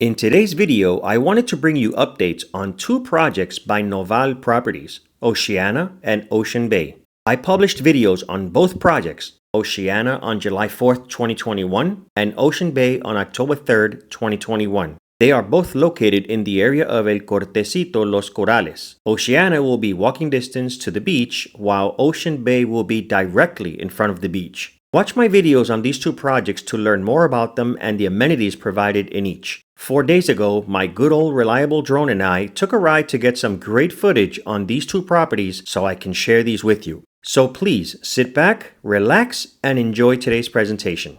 In today's video, I wanted to bring you updates on two projects by Noval Properties, Oceana and Ocean Bay. I published videos on both projects, Oceana on July 4th, 2021 and Ocean Bay on October 3rd, 2021. They are both located in the area of El Cortecito Los Corrales. Oceana will be walking distance to the beach, while Ocean Bay will be directly in front of the beach. Watch my videos on these two projects to learn more about them and the amenities provided in each. 4 days ago, my good old reliable drone and I took a ride to get some great footage on these two properties so I can share these with you. So please sit back, relax, and enjoy today's presentation.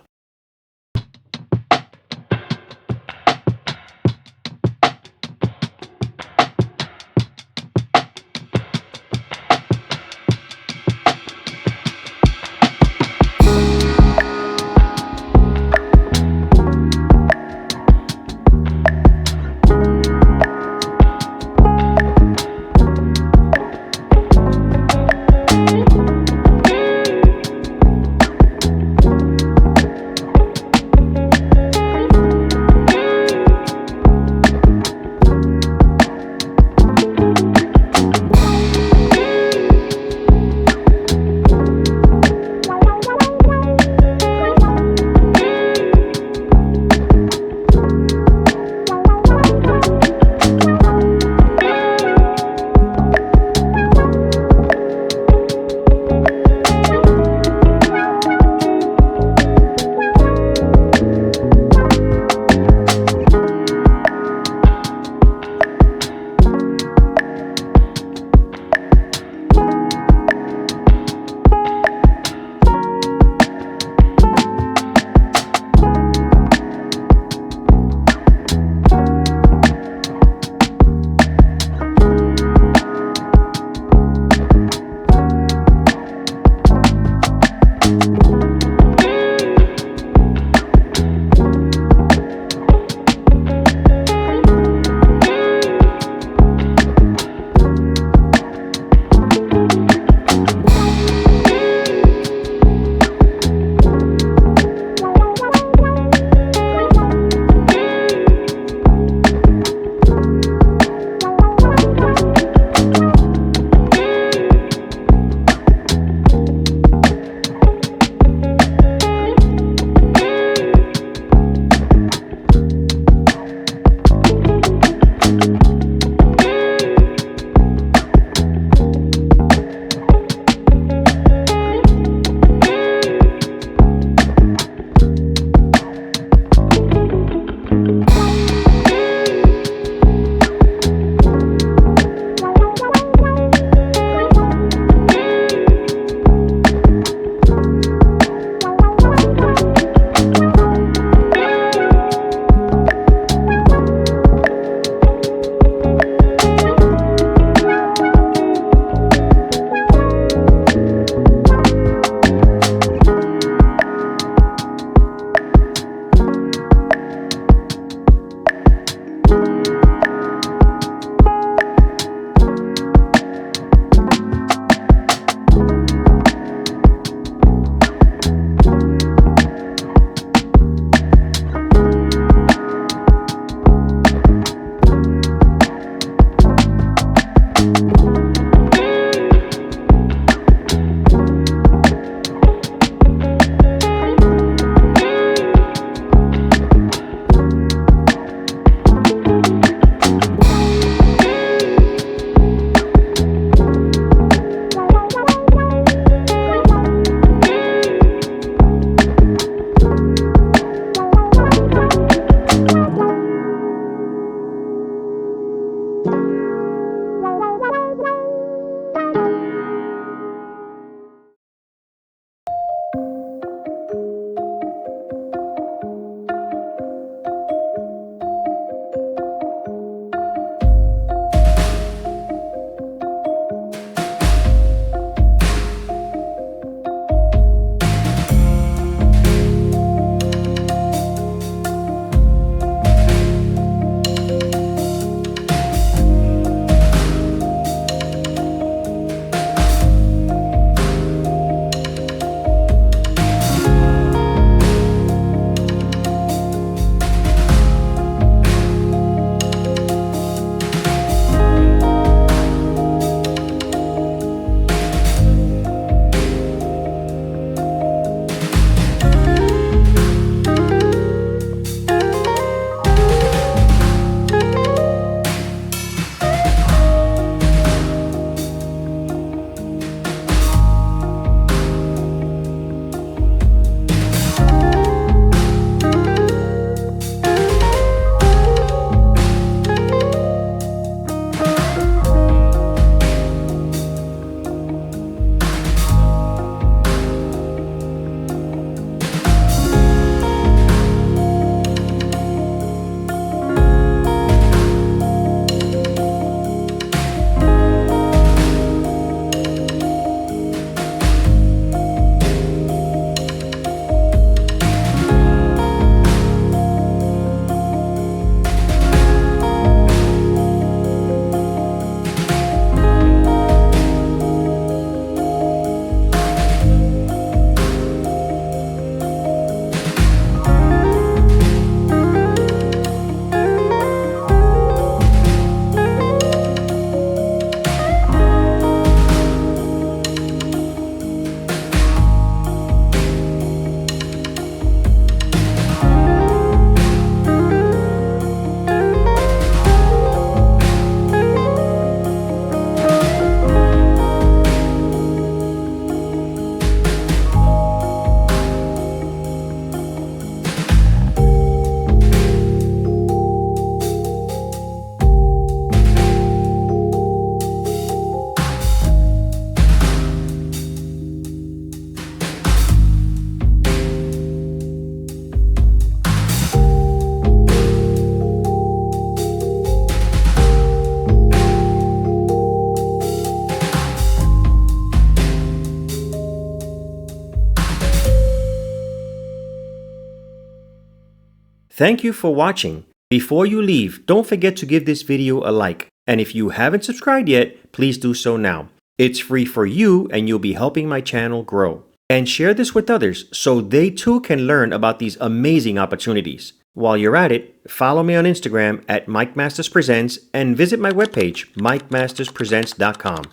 Thank you for watching. Before you leave, don't forget to give this video a like. And if you haven't subscribed yet, please do so now. It's free for you and you'll be helping my channel grow. And share this with others so they too can learn about these amazing opportunities. While you're at it, follow me on Instagram at Mike Masters Presents and visit my webpage, MikeMastersPresents.com.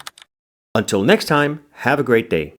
Until next time, have a great day.